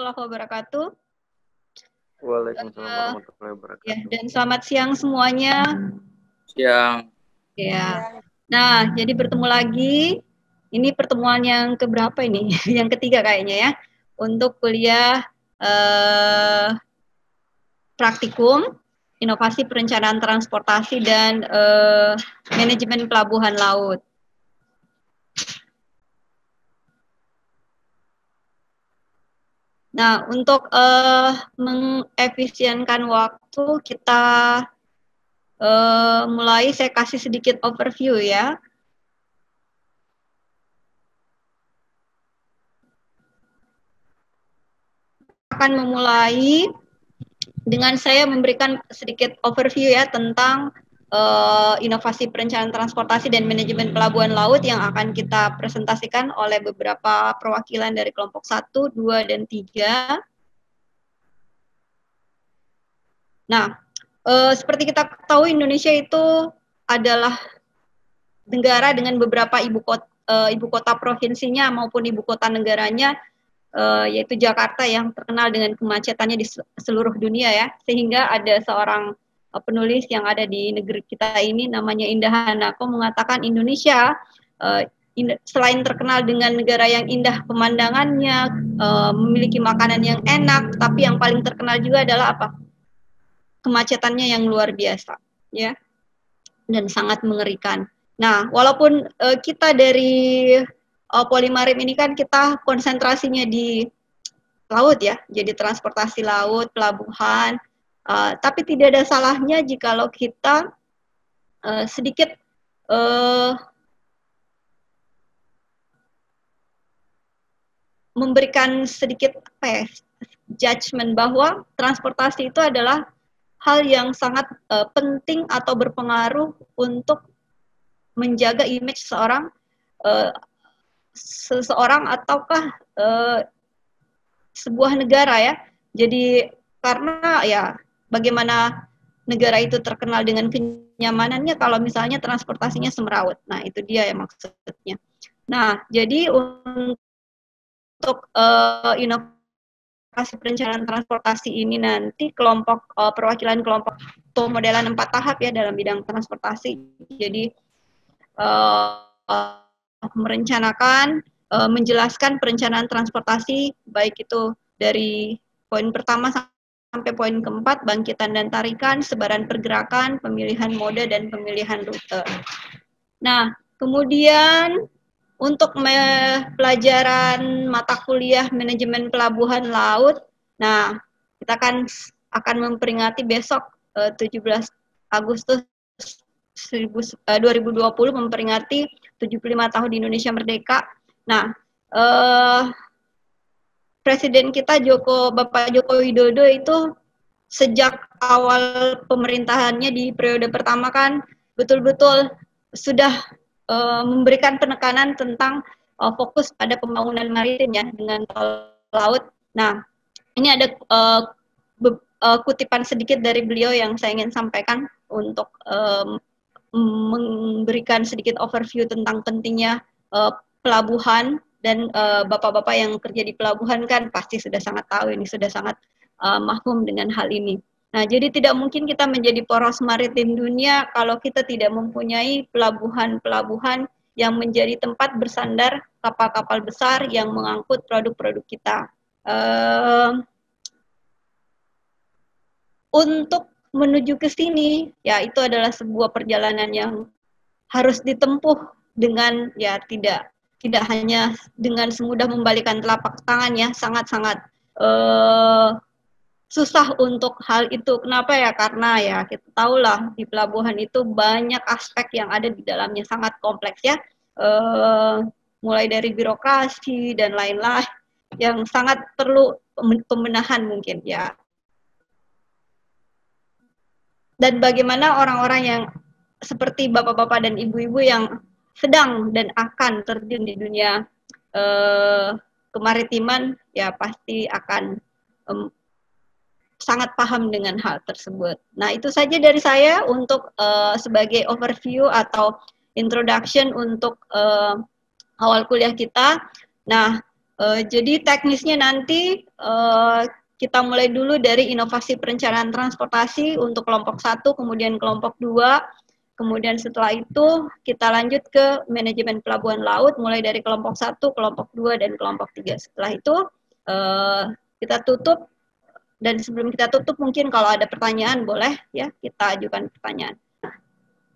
warahmatullahi wabarakatuh. Waalaikumsalam warahmatullahi Ya, wabarakatuh. dan selamat siang semuanya. Siang. Ya. Nah, jadi bertemu lagi. Ini pertemuan yang keberapa ini? Yang ketiga kayaknya ya. Untuk kuliah praktikum inovasi perencanaan transportasi dan manajemen pelabuhan laut. Nah, untuk mengefisienkan waktu, kita mulai, saya kasih sedikit overview ya. Akan memulai dengan saya memberikan sedikit overview ya tentang inovasi perencanaan transportasi dan manajemen pelabuhan laut yang akan kita presentasikan oleh beberapa perwakilan dari kelompok 1, 2, dan 3. Nah, seperti kita tahu Indonesia itu adalah negara dengan beberapa ibu kota provinsinya maupun ibu kota negaranya, yaitu Jakarta yang terkenal dengan kemacetannya di seluruh dunia ya, sehingga ada seorang penulis yang ada di negeri kita ini namanya Indah Hanako mengatakan Indonesia selain terkenal dengan negara yang indah pemandangannya, memiliki makanan yang enak, tapi yang paling terkenal juga adalah apa? Kemacetannya yang luar biasa ya, dan sangat mengerikan. Nah, walaupun kita dari Polimarim ini kan kita konsentrasinya di laut ya, jadi transportasi laut, pelabuhan, tapi tidak ada salahnya jikalau kita sedikit memberikan sedikit judgement bahwa transportasi itu adalah hal yang sangat penting atau berpengaruh untuk menjaga image seseorang ataukah sebuah negara ya. Jadi karena ya bagaimana negara itu terkenal dengan kenyamanannya kalau misalnya transportasinya semrawut. Nah, itu dia ya maksudnya. Nah, jadi untuk inovasi perencanaan transportasi ini nanti kelompok perwakilan kelompok modelan 4 tahap ya dalam bidang transportasi. Jadi merencanakan, menjelaskan perencanaan transportasi baik itu dari poin pertama sampai poin keempat, bangkitan dan tarikan, sebaran pergerakan, pemilihan mode dan pemilihan rute. Nah, kemudian untuk pelajaran mata kuliah manajemen pelabuhan laut, nah kita akan memperingati besok 17 Agustus 2020 memperingati 75 tahun Indonesia Merdeka. Nah, Presiden kita Bapak Joko Widodo itu sejak awal pemerintahannya di periode pertama kan betul-betul sudah memberikan penekanan tentang fokus pada pembangunan maritim ya dengan tol laut. Nah, ini ada kutipan sedikit dari beliau yang saya ingin sampaikan untuk memberikan sedikit overview tentang pentingnya pelabuhan dan bapak-bapak yang kerja di pelabuhan kan pasti sudah sangat tahu ini, sudah sangat mahfum dengan hal ini. Nah, jadi tidak mungkin kita menjadi poros maritim dunia kalau kita tidak mempunyai pelabuhan-pelabuhan yang menjadi tempat bersandar kapal-kapal besar yang mengangkut produk-produk kita. Untuk menuju ke sini, ya itu adalah sebuah perjalanan yang harus ditempuh dengan ya tidak hanya dengan semudah membalikan telapak tangan ya, sangat-sangat susah untuk hal itu. Kenapa ya? Karena ya kita tahulah di pelabuhan itu banyak aspek yang ada di dalamnya, sangat kompleks ya, mulai dari birokrasi dan lain-lain yang sangat perlu pembenahan mungkin ya. Dan bagaimana orang-orang yang seperti bapak-bapak dan ibu-ibu yang sedang dan akan terjun di dunia kemaritiman ya pasti akan sangat paham dengan hal tersebut. Nah, itu saja dari saya untuk sebagai overview atau introduction untuk awal kuliah kita. Nah, Jadi teknisnya nanti kita mulai dulu dari inovasi perencanaan transportasi untuk kelompok 1, kemudian kelompok 2, kemudian setelah itu kita lanjut ke manajemen pelabuhan laut mulai dari kelompok 1, kelompok 2, dan kelompok 3. Setelah itu kita tutup, dan sebelum kita tutup mungkin kalau ada pertanyaan boleh ya kita ajukan pertanyaan.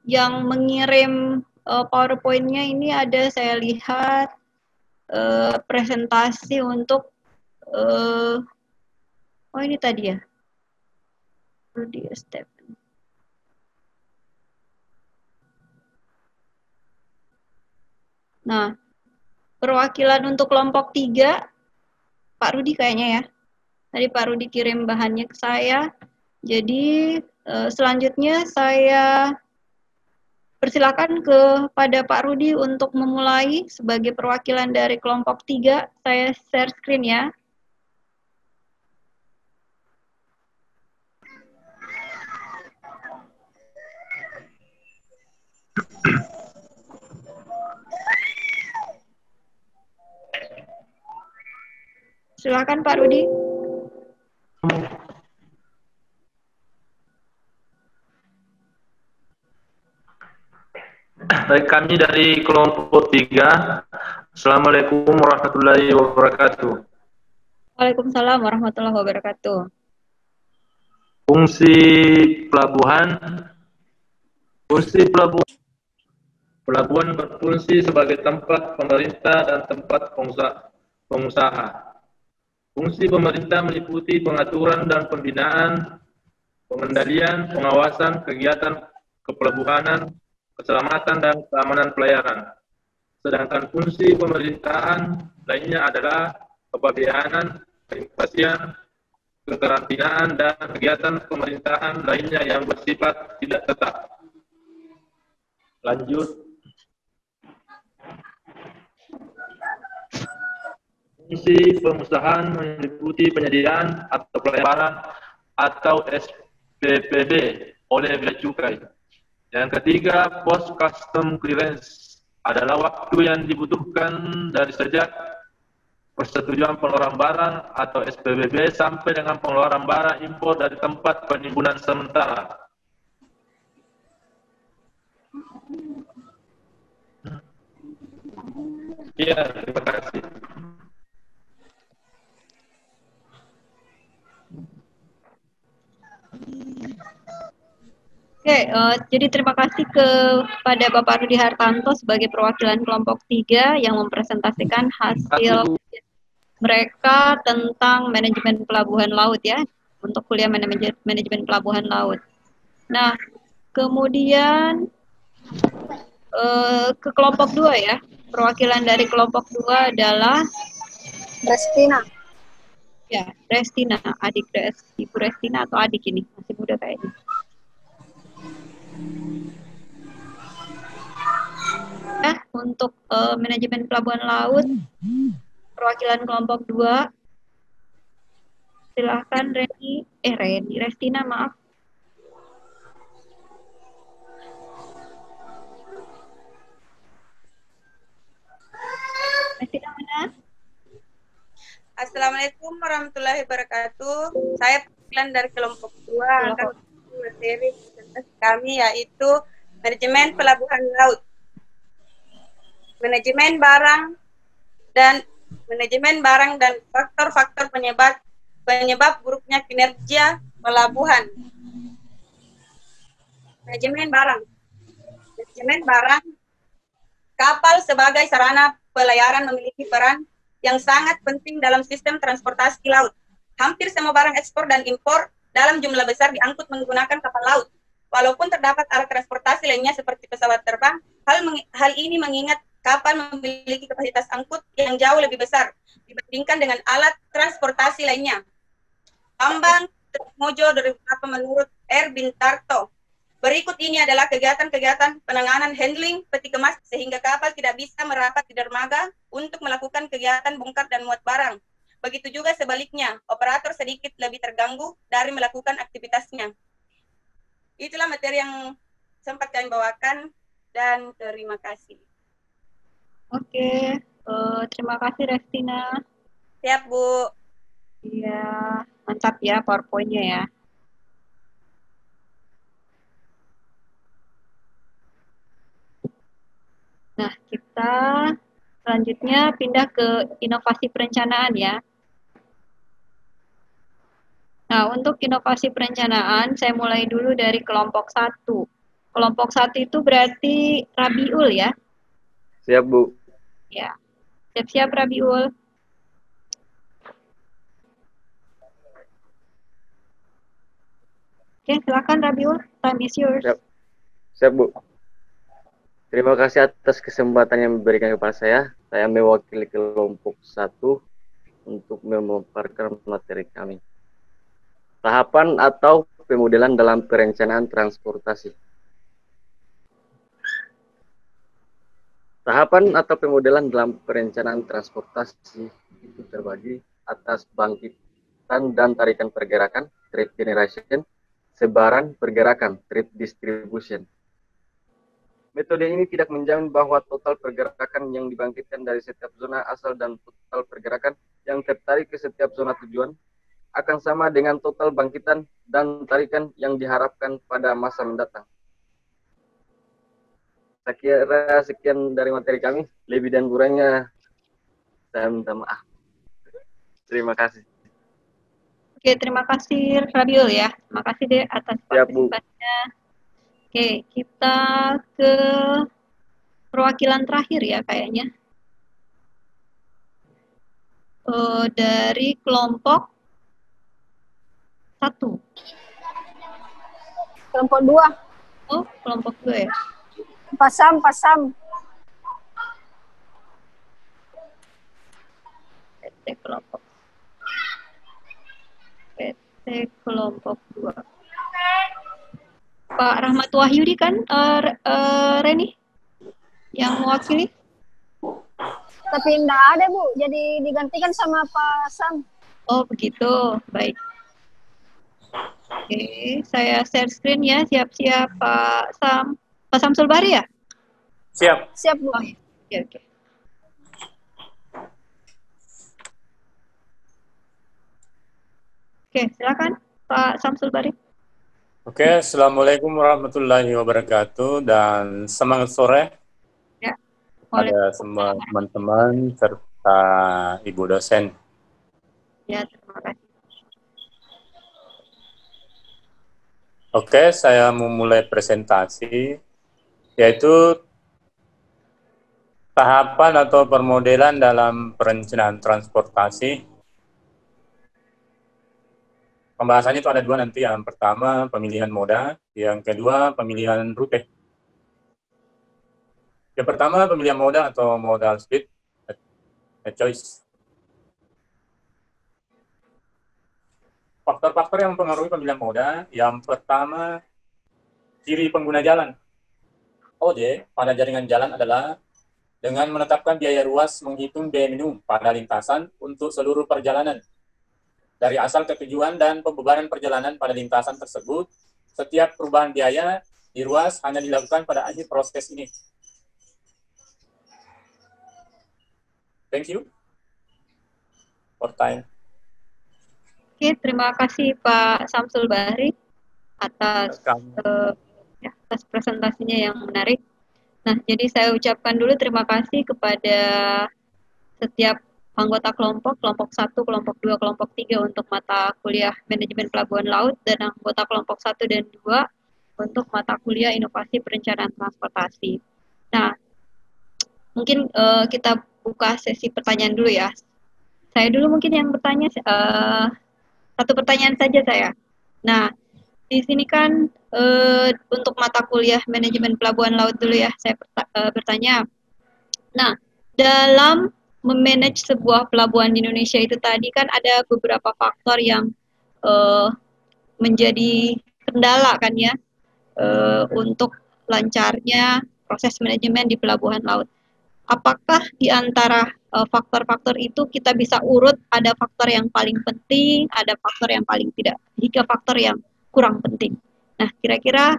Yang mengirim PowerPoint-nya ini ada saya lihat presentasi untuk oh ini tadi ya, Rudy Stephen. Nah, perwakilan untuk kelompok 3 Pak Rudy kayaknya ya. Tadi Pak Rudy kirim bahannya ke saya. Jadi selanjutnya saya persilakan kepada Pak Rudy untuk memulai sebagai perwakilan dari kelompok 3. Saya share screen ya. Silakan Pak Rudy. Baik, kami dari kelompok 3. Assalamualaikum warahmatullahi wabarakatuh. Waalaikumsalam warahmatullahi wabarakatuh. Fungsi pelabuhan berfungsi sebagai tempat pemerintah dan tempat pengusaha. Fungsi pemerintah meliputi pengaturan dan pembinaan, pengendalian, pengawasan kegiatan kepelabuhanan, keselamatan dan keamanan pelayaran. Sedangkan fungsi pemerintahan lainnya adalah kepabeanan, keimigrasian, kekarantinaan, dan kegiatan pemerintahan lainnya yang bersifat tidak tetap. Lanjut. Fungsi pengusahaan meliputi penyediaan atau pelayanan atau SPPB oleh bea cukai. Yang ketiga, post custom clearance adalah waktu yang dibutuhkan dari sejak persetujuan pengeluaran barang atau SPBB sampai dengan pengeluaran barang impor dari tempat penimbunan sementara. Iya, terima kasih. Oke, jadi terima kasih kepada Bapak Rudi Hartanto sebagai perwakilan kelompok 3 yang mempresentasikan hasil mereka tentang manajemen pelabuhan laut ya, untuk kuliah manajemen pelabuhan laut. Nah, kemudian ke kelompok 2 ya, perwakilan dari kelompok 2 adalah Restina. Ya, Restina, adik Ibu Restina atau adik ini, masih muda kayaknya. Nah, untuk manajemen pelabuhan laut, perwakilan kelompok 2, silahkan Restina, maaf. Restina mana? Assalamualaikum warahmatullahi wabarakatuh. Saya perwakilan dari kelompok 2 akan materi presentasi kami yaitu manajemen pelabuhan laut, manajemen barang dan faktor-faktor penyebab buruknya kinerja pelabuhan. Manajemen barang, kapal sebagai sarana pelayaran memiliki peran yang sangat penting dalam sistem transportasi laut. Hampir semua barang ekspor dan impor dalam jumlah besar diangkut menggunakan kapal laut. Walaupun terdapat alat transportasi lainnya seperti pesawat terbang, hal ini mengingat kapal memiliki kapasitas angkut yang jauh lebih besar dibandingkan dengan alat transportasi lainnya. Bambang Mojo dari menurut R. Bintarto. Berikut ini adalah kegiatan-kegiatan penanganan handling peti kemas sehingga kapal tidak bisa merapat di dermaga untuk melakukan kegiatan bongkar dan muat barang. Begitu juga sebaliknya, operator sedikit lebih terganggu dari melakukan aktivitasnya. Itulah materi yang sempat kami bawakan dan terima kasih. Oke, Terima kasih Restina. Siap, Bu. Iya, mantap ya PowerPoint-nya ya. Nah, kita selanjutnya pindah ke inovasi perencanaan ya. Nah, untuk inovasi perencanaan, saya mulai dulu dari kelompok 1. Kelompok 1 itu berarti Rabiul ya. Siap, Bu. Ya, siap-siap Rabiul. Oke, silakan Rabiul, time is yours. Siap. Siap, Bu. Terima kasih atas kesempatan yang diberikan kepada saya. Saya mewakili kelompok 1 untuk memaparkan materi kami. Tahapan atau pemodelan dalam perencanaan transportasi. Tahapan atau pemodelan dalam perencanaan transportasi itu terbagi atas bangkitan dan tarikan pergerakan, trade generation, sebaran pergerakan, trade distribution. Metode ini tidak menjamin bahwa total pergerakan yang dibangkitkan dari setiap zona asal dan total pergerakan yang tertarik ke setiap zona tujuan akan sama dengan total bangkitan dan tarikan yang diharapkan pada masa mendatang. Saya kira sekian dari materi kami. Lebih dan kurangnya saya minta maaf. Terima kasih. Oke, terima kasih Rabiul ya. Terima kasih deh atas Siap, Bu. partisipasinya. Oke, kita ke perwakilan terakhir ya kayaknya. Dari kelompok 1. Kelompok 2. Oh, kelompok 2 ya. Pasam. PT kelompok 2. Pak Rahmat Wahyudi kan, Reni yang mewakili? Tapi enggak ada, Bu. Jadi digantikan sama Pak Sam. Oh, begitu. Baik. Oke, saya share screen ya. Siap-siap Pak Sam. Pak Samsul Bari ya? Siap. Siap, Bu. Oh, ya. Oke. Oke, silakan Pak Samsul Bari. Oke, Assalamualaikum warahmatullahi wabarakatuh dan semangat sore Ya. pada semua teman-teman serta Ibu dosen. Ya, terima kasih. Oke, saya memulai presentasi, yaitu tahapan atau permodelan dalam perencanaan transportasi. Pembahasannya itu ada 2 nanti. Yang pertama, pemilihan moda. Yang kedua, pemilihan rute. Yang pertama, pemilihan moda atau modal split choice. Faktor-faktor yang mempengaruhi pemilihan moda, yang pertama, ciri pengguna jalan. OJ pada jaringan jalan adalah dengan menetapkan biaya ruas menghitung biaya minimum pada lintasan untuk seluruh perjalanan. Dari asal ke tujuan dan pembebanan perjalanan pada lintasan tersebut, setiap perubahan biaya di ruas hanya dilakukan pada akhir proses ini. Thank you for time. Oke, terima kasih Pak Samsul Bari atas atas presentasinya yang menarik. Nah, jadi saya ucapkan dulu terima kasih kepada setiap anggota kelompok 1, kelompok 2, kelompok 3 untuk mata kuliah Manajemen Pelabuhan Laut dan anggota kelompok 1 dan 2 untuk mata kuliah Inovasi Perencanaan Transportasi. Nah, mungkin kita buka sesi pertanyaan dulu ya. Saya dulu mungkin yang bertanya, satu pertanyaan saja saya. Nah, di sini kan untuk mata kuliah Manajemen Pelabuhan Laut dulu ya, saya bertanya. Nah, dalam memanage sebuah pelabuhan di Indonesia itu tadi kan ada beberapa faktor yang menjadi kendala kan ya untuk lancarnya proses manajemen di pelabuhan laut. Apakah di antara faktor-faktor itu kita bisa urut ada faktor yang paling penting, ada faktor yang paling tidak, hingga faktor yang kurang penting. Nah, kira-kira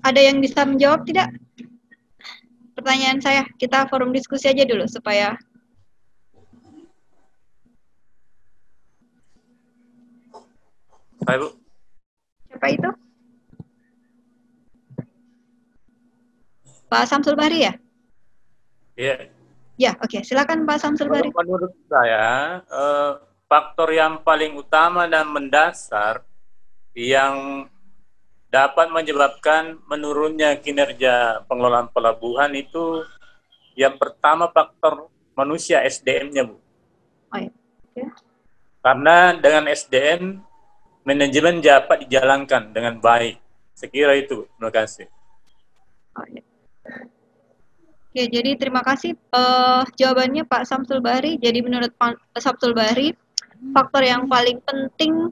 ada yang bisa menjawab tidak? pertanyaan saya. Kita forum diskusi aja dulu supaya Hai Bu. siapa itu? Pak Samsul Bahri ya? Iya. Ya, oke. Silakan Pak Samsul Bahri. Menurut saya, faktor yang paling utama dan mendasar yang dapat menyebabkan menurunnya kinerja pengelolaan pelabuhan itu yang pertama faktor manusia, SDM-nya, Bu. Oh, ya. Oke. Karena dengan SDM manajemen dapat dijalankan dengan baik. Sekira itu, terima kasih. Oh, ya. Oke, jadi terima kasih jawabannya Pak Samsul Bahri. Jadi menurut Pak Samsul Bahri, faktor yang paling penting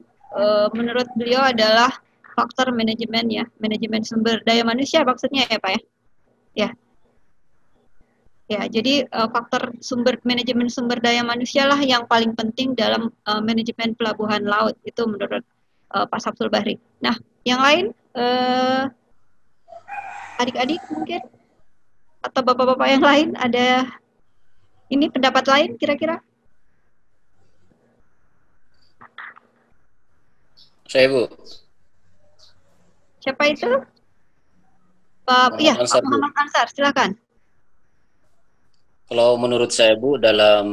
menurut beliau adalah faktor manajemen ya, manajemen sumber daya manusia maksudnya ya Pak ya. Ya. Ya, jadi faktor manajemen sumber daya manusia lah yang paling penting dalam manajemen pelabuhan laut itu menurut Pak Samsul Bahri. Nah, yang lain adik-adik mungkin atau bapak-bapak yang lain ada ini pendapat lain kira-kira? Saya Bu. Siapa itu? Pak Ansar, Bu. Muhammad Ansar, silakan. Kalau menurut saya Bu, dalam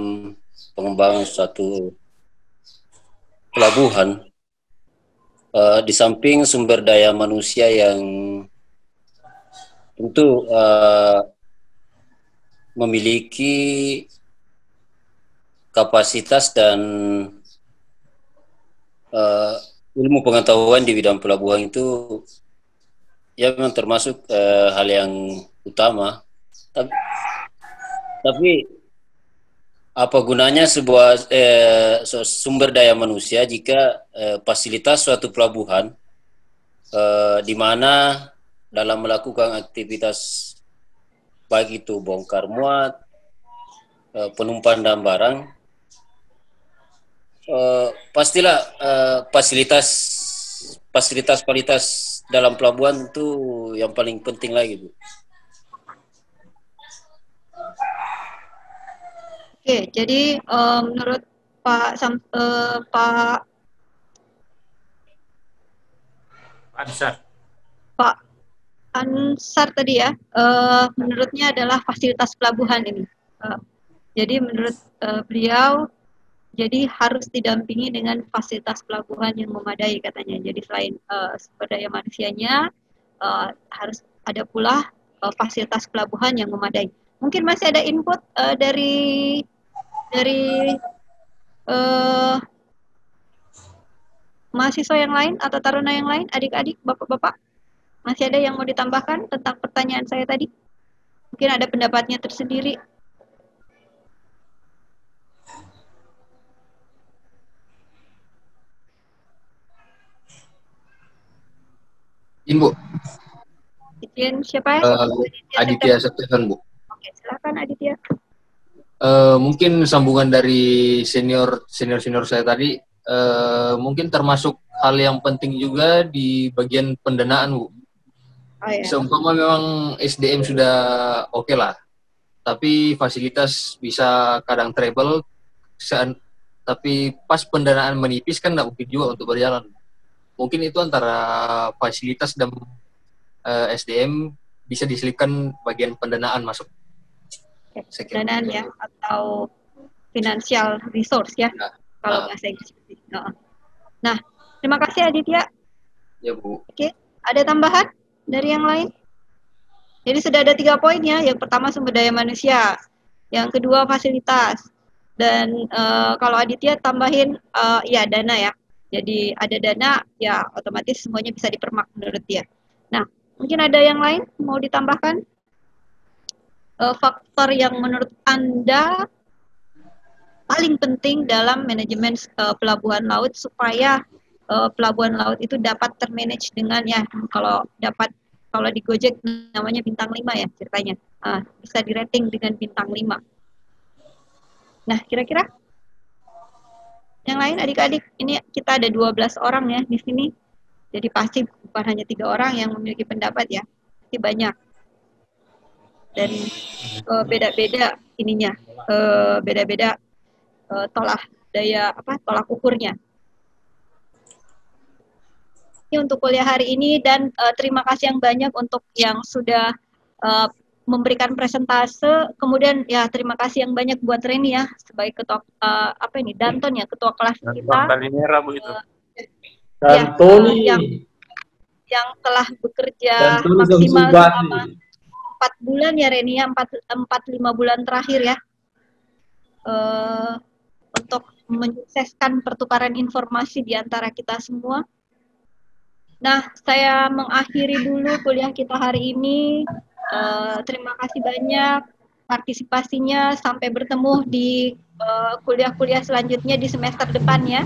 pengembangan suatu pelabuhan, di samping sumber daya manusia yang tentu memiliki kapasitas dan ilmu pengetahuan di bidang pelabuhan itu ya memang termasuk hal yang utama. Tapi apa gunanya sebuah sumber daya manusia jika fasilitas suatu pelabuhan di mana dalam melakukan aktivitas baik itu bongkar muat, penumpang dan barang, pastilah fasilitas dalam pelabuhan itu yang paling penting lagi, Bu. Oke, jadi menurut Pak Ansar tadi ya, menurutnya adalah fasilitas pelabuhan ini. Jadi menurut beliau, jadi harus didampingi dengan fasilitas pelabuhan yang memadai katanya. Jadi selain sumber daya manusianya, harus ada pula fasilitas pelabuhan yang memadai. Mungkin masih ada input dari mahasiswa yang lain atau taruna yang lain, adik-adik, bapak-bapak, masih ada yang mau ditambahkan tentang pertanyaan saya tadi? Mungkin ada pendapatnya tersendiri. Bu. Izin siapa ya? Aditya Septian, Bu. Oke, silakan Aditya. Mungkin sambungan dari senior saya tadi, mungkin termasuk hal yang penting juga di bagian pendanaan, Bu. Oh, ya. Seumpama memang SDM sudah oke lah, tapi fasilitas bisa kadang treble, tapi pas pendanaan menipis kan nggak mungkin juga untuk berjalan. Mungkin itu antara fasilitas dan SDM bisa diselipkan bagian pendanaan masuk. Pendanaan ya, atau financial resource ya, kalau bahasa Inggris. Nah, terima kasih Aditya. Ya Bu. Oke, ada tambahan dari yang lain? Jadi sudah ada 3 poin ya. Yang pertama sumber daya manusia, yang kedua fasilitas, dan kalau Aditya tambahin ya dana ya. Jadi ada dana ya otomatis semuanya bisa dipermak menurut dia. Nah, mungkin ada yang lain mau ditambahkan? Faktor yang menurut Anda paling penting dalam manajemen pelabuhan laut supaya pelabuhan laut itu dapat termanage dengan ya kalau di Gojek namanya bintang 5 ya ceritanya. Bisa di-rating dengan bintang 5. Nah, kira-kira yang lain adik-adik, ini kita ada 12 orang ya di sini. Jadi pasti bukan hanya 3 orang yang memiliki pendapat ya. Pasti banyak. dan beda-beda ininya, beda-beda tolak ukurnya. Ini untuk kuliah hari ini, dan terima kasih yang banyak untuk yang sudah memberikan presentase. Kemudian ya terima kasih yang banyak buat Reni ya sebagai ketua Danton ya, ketua kelas kita. Merah Bu itu. Dantoni. Yang telah bekerja maksimal selama 4 bulan ya Reni ya, 4-5 bulan terakhir ya, untuk menyukseskan pertukaran informasi di antara kita semua. Nah, saya mengakhiri dulu kuliah kita hari ini. Terima kasih banyak partisipasinya. Sampai bertemu di kuliah-kuliah selanjutnya di semester depan ya.